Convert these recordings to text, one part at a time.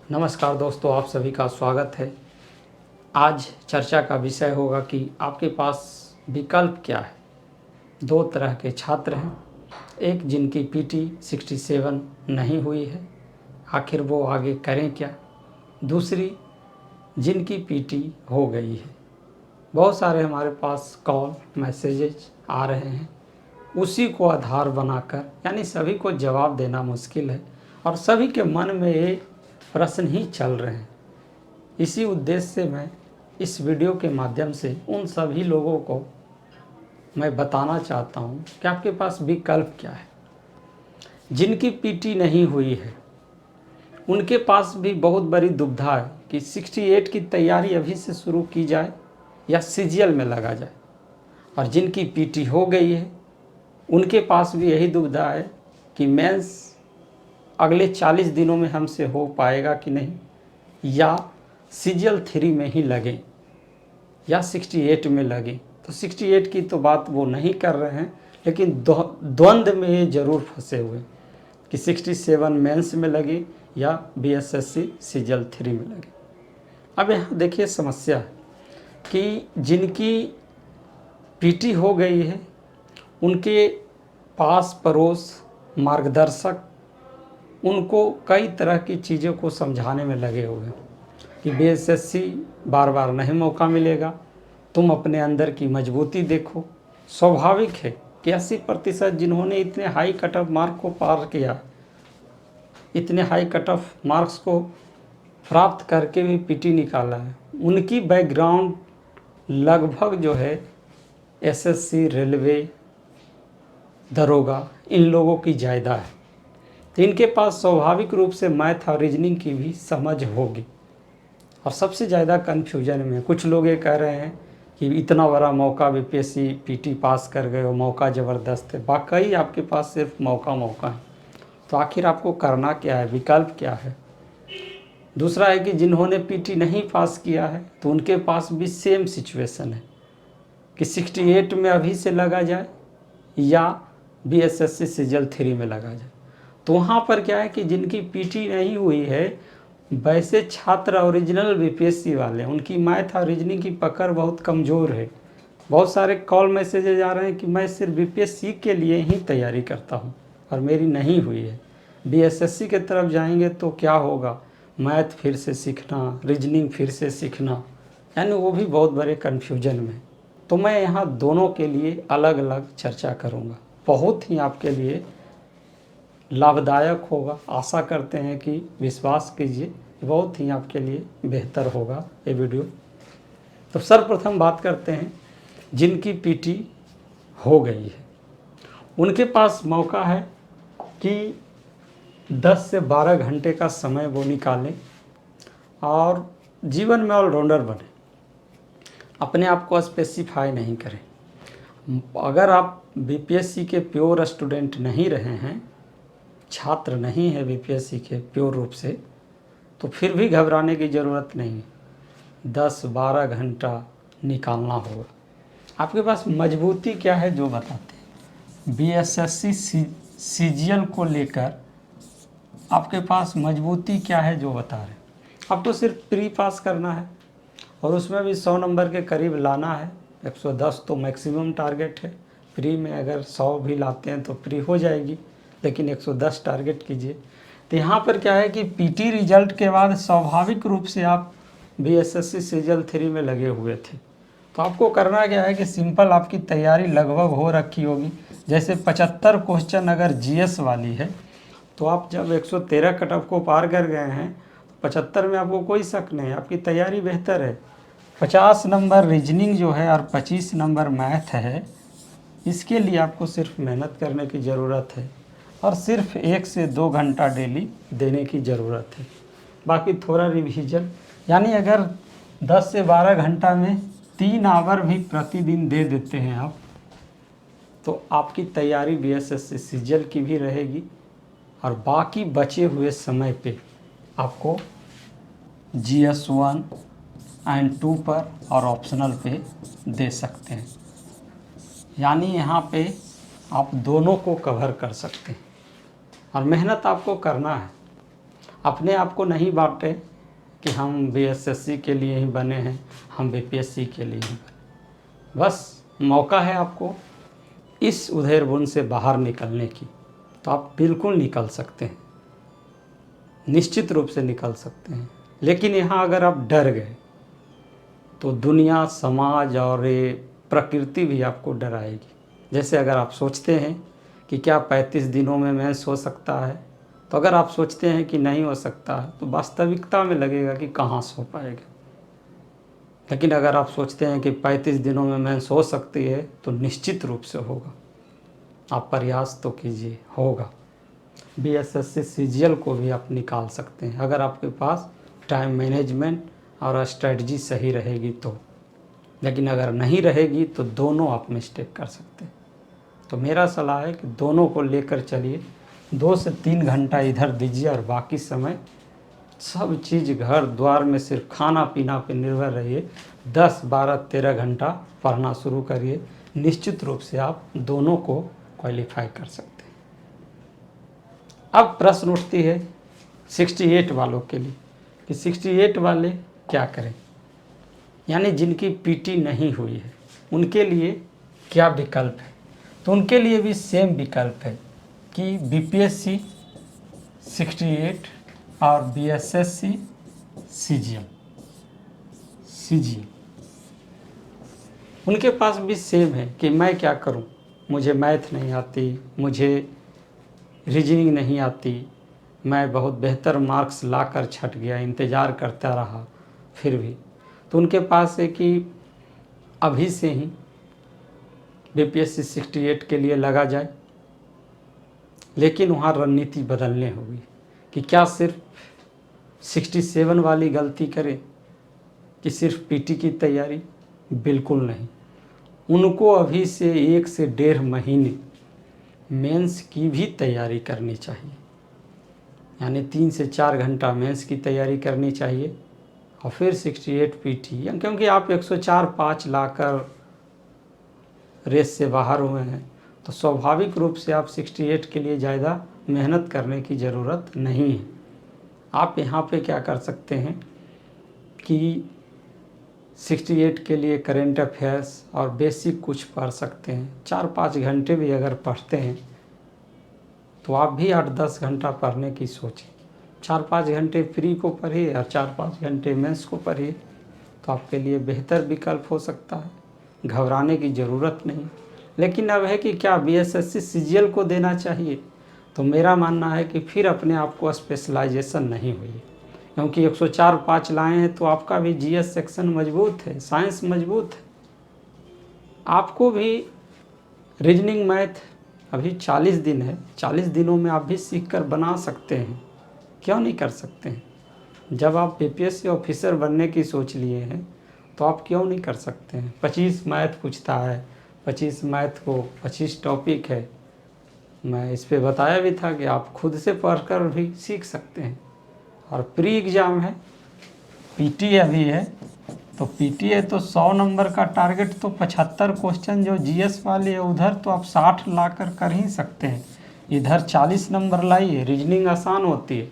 नमस्कार दोस्तों, आप सभी का स्वागत है। आज चर्चा का विषय होगा कि आपके पास विकल्प क्या है। दो तरह के छात्र हैं, एक जिनकी पीटी 67 नहीं हुई है, आखिर वो आगे करें क्या। दूसरी जिनकी पीटी हो गई है। बहुत सारे हमारे पास कॉल मैसेजेस आ रहे हैं, उसी को आधार बनाकर, यानी सभी को जवाब देना मुश्किल है और सभी के मन में ये प्रश्न ही चल रहे हैं। इसी उद्देश्य से मैं इस वीडियो के माध्यम से उन सभी लोगों को मैं बताना चाहता हूँ कि आपके पास विकल्प क्या है। जिनकी पीटी नहीं हुई है उनके पास भी बहुत बड़ी दुविधा है कि 68 की तैयारी अभी से शुरू की जाए या सीजीएल में लगा जाए, और जिनकी पीटी हो गई है उनके पास भी यही दुविधा है कि मेंस अगले 40 दिनों में हमसे हो पाएगा कि नहीं, या सीजीएल 3 में ही लगे या 68 में लगे। तो 68 की तो बात वो नहीं कर रहे हैं, लेकिन द्वंद्व में ये ज़रूर फंसे हुए कि 67 मेंस में लगे या बीएसएससी सीजीएल 3 में लगे। अब यहाँ देखिए समस्या है कि जिनकी पीटी हो गई है उनके पास पड़ोस मार्गदर्शक उनको कई तरह की चीज़ों को समझाने में लगे हुए हैं कि बीएसएससी बार बार नहीं मौका मिलेगा, तुम अपने अंदर की मजबूती देखो। स्वाभाविक है कि 80% जिन्होंने इतने हाई कट ऑफ मार्क को पार किया, इतने हाई कट ऑफ मार्क्स को प्राप्त करके भी पीटी निकाला है, उनकी बैकग्राउंड लगभग जो है एसएससी, रेलवे, दरोगा, इन लोगों की ज़्यादा है। तो इनके पास स्वाभाविक रूप से मैथ और रीजनिंग की भी समझ होगी। और सबसे ज़्यादा कन्फ्यूजन में कुछ लोग ये कह रहे हैं कि इतना बड़ा मौका बीपीएससी पीटी पास कर गए हो, मौका ज़बरदस्त है। वाकई आपके पास सिर्फ मौका है, तो आखिर आपको करना क्या है, विकल्प क्या है। दूसरा है कि जिन्होंने पीटी नहीं पास किया है तो उनके पास भी सेम सिचुएशन है कि 68 में अभी से लगा जाए या बीएसएससी सीजीएल 3 में लगा जाए। तो वहाँ पर क्या है कि जिनकी पीटी नहीं हुई है, वैसे छात्र ओरिजिनल बीपीएससी वाले, उनकी मैथ और रीजनिंग की पकड़ बहुत कमज़ोर है। बहुत सारे कॉल मैसेजेज आ रहे हैं कि मैं सिर्फ बीपीएससी के लिए ही तैयारी करता हूँ और मेरी नहीं हुई है। बीएसएससी के तरफ जाएंगे तो क्या होगा, मैथ फिर से सीखना, रीजनिंग फिर से सीखना, यानी वो भी बहुत बड़े कन्फ्यूजन में। तो मैं यहाँ दोनों के लिए अलग अलग चर्चा करूँगा, बहुत ही आपके लिए लाभदायक होगा। आशा करते हैं कि विश्वास कीजिए, बहुत ही आपके लिए बेहतर होगा ये वीडियो। तो सर्वप्रथम बात करते हैं जिनकी पीटी हो गई है। उनके पास मौका है कि 10 से 12 घंटे का समय वो निकालें और जीवन में ऑलराउंडर बने। अपने आप को स्पेसिफाई नहीं करें। अगर आप बीपीएससी के प्योर स्टूडेंट नहीं रहे हैं, छात्र नहीं है बीपीएससी के प्योर रूप से, तो फिर भी घबराने की ज़रूरत नहीं है। 10-12 घंटा निकालना होगा। आपके पास मजबूती क्या है जो बताते हैं। बीएसएससी सीजीएल को लेकर आपके पास मजबूती क्या है जो बता रहे हैं। आपको सिर्फ प्री पास करना है और उसमें भी 100 नंबर के करीब लाना है। 110 तो मैक्सिमम टारगेट है। प्री में अगर 100 भी लाते हैं तो प्री हो जाएगी, लेकिन 110 टारगेट कीजिए। तो यहाँ पर क्या है कि पीटी रिजल्ट के बाद स्वाभाविक रूप से आप बीएसएससी सीजीएल 3 में लगे हुए थे। तो आपको करना क्या है कि सिंपल आपकी तैयारी लगभग हो रखी होगी। जैसे 75 क्वेश्चन अगर जीएस वाली है तो आप जब 113 कट ऑफ को पार कर गए हैं, 75 में आपको कोई शक नहीं, आपकी तैयारी बेहतर है। 50 नंबर रीजनिंग जो है और 25 नंबर मैथ है, इसके लिए आपको सिर्फ मेहनत करने की ज़रूरत है और सिर्फ 1 से 2 घंटा डेली देने की ज़रूरत है। बाकी थोड़ा रिवीजन, यानी अगर 10 से 12 घंटा में 3 आवर भी प्रतिदिन दे देते हैं आप, तो आपकी तैयारी बीएसएससी सीजीएल की भी रहेगी और बाकी बचे हुए समय पे आपको जीएस 1 एंड 2 पर और ऑप्शनल पे दे सकते हैं। यानी यहाँ पे आप दोनों को कवर कर सकते हैं और मेहनत आपको करना है। अपने आप को नहीं बांटे कि हम बीएसएससी के लिए ही बने हैं, हम बीपीएससी के लिए ही बने। बस मौका है आपको इस उधेड़बुन से बाहर निकलने की, तो आप बिल्कुल निकल सकते हैं, निश्चित रूप से निकल सकते हैं। लेकिन यहाँ अगर आप डर गए तो दुनिया, समाज और ये प्रकृति भी आपको डराएगी। जैसे अगर आप सोचते हैं कि क्या 35 दिनों में मेंस हो सकता है, तो अगर आप सोचते हैं कि नहीं हो सकता है तो वास्तविकता में लगेगा कि कहाँ से हो पाएगा। लेकिन अगर आप सोचते हैं कि 35 दिनों में मेंस हो सकती है तो निश्चित रूप से होगा। आप प्रयास तो कीजिए, होगा। बीएसएससी सीजीएल को भी आप निकाल सकते हैं अगर आपके पास टाइम मैनेजमेंट और स्ट्रेटजी सही रहेगी तो। लेकिन अगर नहीं रहेगी तो दोनों आप मिस्टेक कर सकते हैं। तो मेरा सलाह है कि दोनों को लेकर चलिए। 2 से 3 घंटा इधर दीजिए और बाकी समय सब चीज़ घर द्वार में सिर्फ खाना पीना पे निर्भर रहिए। 10, 12, 13 घंटा पढ़ना शुरू करिए। निश्चित रूप से आप दोनों को क्वालिफाई कर सकते हैं। अब प्रश्न उठती है 68 वालों के लिए कि 68 वाले क्या करें, यानी जिनकी पीटी नहीं हुई है उनके लिए क्या विकल्प है। तो उनके लिए भी सेम विकल्प है कि बीपीएससी 68 और बीएसएससी सीजीएल उनके पास भी सेम है कि मैं क्या करूं, मुझे मैथ नहीं आती, मुझे रीजनिंग नहीं आती, मैं बहुत बेहतर मार्क्स लाकर छट गया, इंतज़ार करता रहा फिर भी। तो उनके पास है कि अभी से ही बीपीएससी 68 के लिए लगा जाए। लेकिन वहाँ रणनीति बदलने होगी कि क्या सिर्फ 67 वाली गलती करें कि सिर्फ पीटी की तैयारी। बिल्कुल नहीं, उनको अभी से 1 से 1.5 महीने मेंस की भी तैयारी करनी चाहिए। यानी 3 से 4 घंटा मेंस की तैयारी करनी चाहिए और फिर 68 पीटी। क्योंकि आप 104-5 लाकर रेस से बाहर हुए हैं तो स्वाभाविक रूप से आप 68 के लिए ज़्यादा मेहनत करने की ज़रूरत नहीं है। आप यहाँ पे क्या कर सकते हैं कि 68 के लिए करेंट अफेयर्स और बेसिक कुछ पढ़ सकते हैं। 4-5 घंटे भी अगर पढ़ते हैं तो आप भी 8-10 घंटा पढ़ने की सोचें। 4-5 घंटे प्री को पढ़िए और 4-5 घंटे मेंस को पढ़िए, तो आपके लिए बेहतर विकल्प हो सकता है। घबराने की ज़रूरत नहीं। लेकिन अब है कि क्या बीएसएससी सीजीएल को देना चाहिए, तो मेरा मानना है कि फिर अपने आप को स्पेशलाइजेशन नहीं हुई, क्योंकि 104-5 लाए हैं तो आपका भी जीएस सेक्शन मजबूत है, साइंस मजबूत है। आपको भी रीजनिंग मैथ अभी 40 दिन है, 40 दिनों में आप भी सीख कर बना सकते हैं, क्यों नहीं कर सकते हैं। जब आप बीपीएससी ऑफिसर बनने की सोच लिए हैं तो आप क्यों नहीं कर सकते हैं। 25 मैथ पूछता है, 25 मैथ को 25 टॉपिक है। मैं इस पे बताया भी था कि आप खुद से पढ़कर भी सीख सकते हैं। और प्री एग्ज़ाम है, पीटी अभी है, तो पीटी है तो 100 नंबर का टारगेट, तो 75 क्वेश्चन जो जीएस वाले है उधर तो आप 60 लाकर कर ही सकते हैं। इधर 40 नंबर लाइए, रीजनिंग आसान होती है,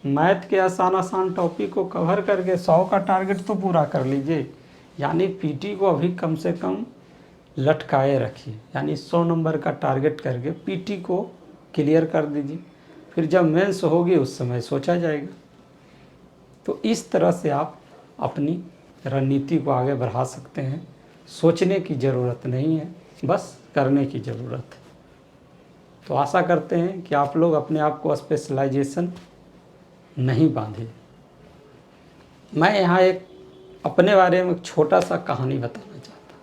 मैथ के आसान टॉपिक को कवर करके 100 का टारगेट तो पूरा कर लीजिए। यानी पीटी को अभी कम से कम लटकाए रखिए, यानी 100 नंबर का टारगेट करके पीटी को क्लियर कर दीजिए। फिर जब मेंस होगी उस समय सोचा जाएगा। तो इस तरह से आप अपनी रणनीति को आगे बढ़ा सकते हैं। सोचने की ज़रूरत नहीं है, बस करने की ज़रूरत है। तो आशा करते हैं कि आप लोग अपने आप को स्पेशलाइजेशन नहीं बांधिए। मैं यहाँ एक अपने बारे में एक छोटा सा कहानी बताना चाहता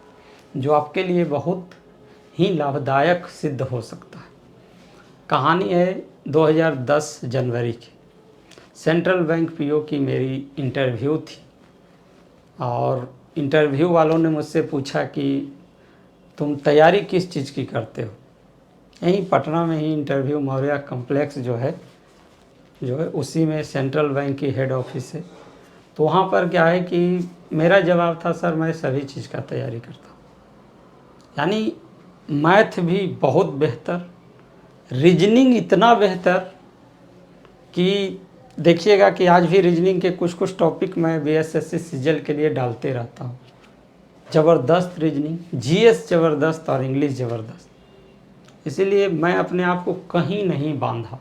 हूँ जो आपके लिए बहुत ही लाभदायक सिद्ध हो सकता है। कहानी है 2010 जनवरी की। सेंट्रल बैंक पीओ की मेरी इंटरव्यू थी और इंटरव्यू वालों ने मुझसे पूछा कि तुम तैयारी किस चीज़ की करते हो। यहीं पटना में ही इंटरव्यू मौर्या कम्प्लेक्स जो है उसी में सेंट्रल बैंक की हेड ऑफिस है। तो वहाँ पर क्या है कि मेरा जवाब था, सर मैं सभी चीज़ का तैयारी करता हूँ। यानी मैथ भी बहुत बेहतर, रीजनिंग इतना बेहतर कि देखिएगा कि आज भी रीजनिंग के कुछ कुछ टॉपिक मैं बीएसएससी सीजीएल के लिए डालते रहता हूँ। ज़बरदस्त रीजनिंग, जीएस ज़बरदस्त और इंग्लिश ज़बरदस्त। इसीलिए मैं अपने आप को कहीं नहीं बांधा।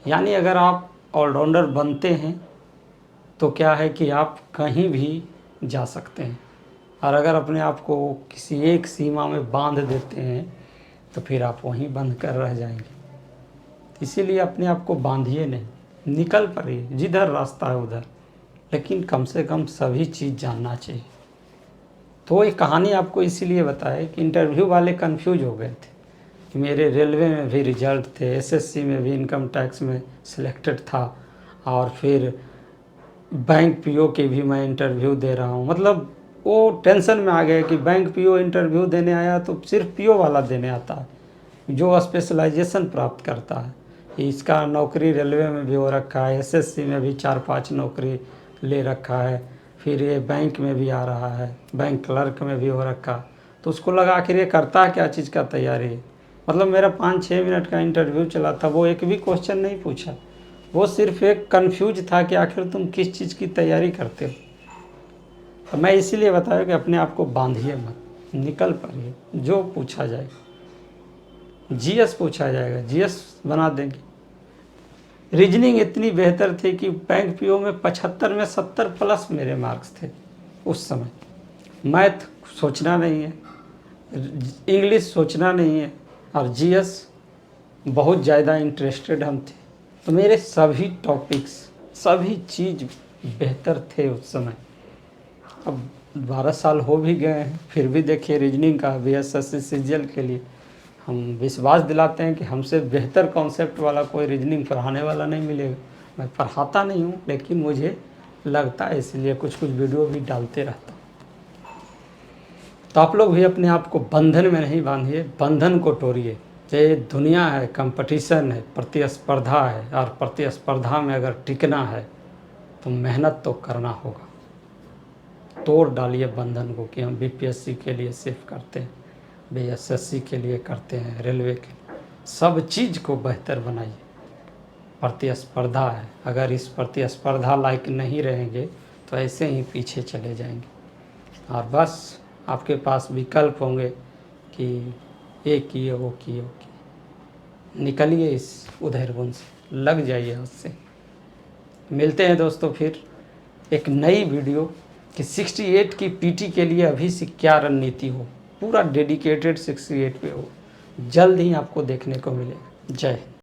यानी अगर आप ऑलराउंडर बनते हैं तो क्या है कि आप कहीं भी जा सकते हैं, और अगर अपने आप को किसी एक सीमा में बांध देते हैं तो फिर आप वहीं बंद कर रह जाएंगे। इसीलिए अपने आप को बांधिए नहीं, निकल पड़िए, जिधर रास्ता है उधर, लेकिन कम से कम सभी चीज़ जानना चाहिए। तो ये कहानी आपको इसीलिए बताया कि इंटरव्यू वाले कंफ्यूज हो गए थे कि मेरे रेलवे में भी रिजल्ट थे, एसएससी में भी इनकम टैक्स में सिलेक्टेड था, और फिर बैंक पीओ के भी मैं इंटरव्यू दे रहा हूँ। मतलब वो टेंशन में आ गए कि बैंक पीओ इंटरव्यू देने आया तो सिर्फ पीओ वाला देने आता है जो स्पेशलाइजेशन प्राप्त करता है। इसका नौकरी रेलवे में भी हो रखा है, एसएससी में भी 4-5 नौकरी ले रखा है, फिर ये बैंक में भी आ रहा है, बैंक क्लर्क में भी हो रखा। तो उसको लगा आखिर ये करता क्या चीज़ का तैयारी। मतलब मेरा 5-6 मिनट का इंटरव्यू चला था, वो एक भी क्वेश्चन नहीं पूछा, वो सिर्फ एक कन्फ्यूज था कि आखिर तुम किस चीज़ की तैयारी करते हो। तो मैं इसीलिए बताया कि अपने आप को बांधिए मत, निकल पड़िए, जो पूछा जाएगा। जीएस पूछा जाएगा, जीएस बना देंगे। रीजनिंग इतनी बेहतर थी कि बैंक पीओ में 75 में 70 प्लस मेरे मार्क्स थे उस समय। मैथ सोचना नहीं है, इंग्लिश सोचना नहीं है, और जीएस बहुत ज़्यादा इंटरेस्टेड हम थे। तो मेरे सभी टॉपिक्स, सभी चीज़ बेहतर थे उस समय। अब 12 साल हो भी गए हैं, फिर भी देखिए रीजनिंग का बीएसएससी सीजीएल के लिए हम विश्वास दिलाते हैं कि हमसे बेहतर कॉन्सेप्ट वाला कोई रीजनिंग पढ़ाने वाला नहीं मिलेगा। मैं पढ़ाता नहीं हूँ, लेकिन मुझे लगता है, इसलिए कुछ कुछ वीडियो भी डालते रहता हूँ। तो आप लोग भी अपने आप को बंधन में नहीं बांधिए, बंधन को तोड़िए। ये दुनिया है, कंपटीशन है, प्रतिस्पर्धा है, और प्रतिस्पर्धा में अगर टिकना है तो मेहनत तो करना होगा। तोड़ डालिए बंधन को कि हम बीपीएससी के लिए सिर्फ करते हैं, बीएसएससी के लिए करते हैं, रेलवे के लिए। सब चीज़ को बेहतर बनाइए। प्रतिस्पर्धा है, अगर इस प्रतिस्पर्धा लायक नहीं रहेंगे तो ऐसे ही पीछे चले जाएंगे। और बस आपके पास विकल्प होंगे कि ये किए, वो किए, वो किए। निकलिए इस उधेड़बुन से, लग जाइए उससे। मिलते हैं दोस्तों फिर एक नई वीडियो कि 68 की पीटी के लिए अभी से क्या रणनीति हो, पूरा डेडिकेटेड 68 पे हो। जल्द ही आपको देखने को मिलेगा। जय हिंद।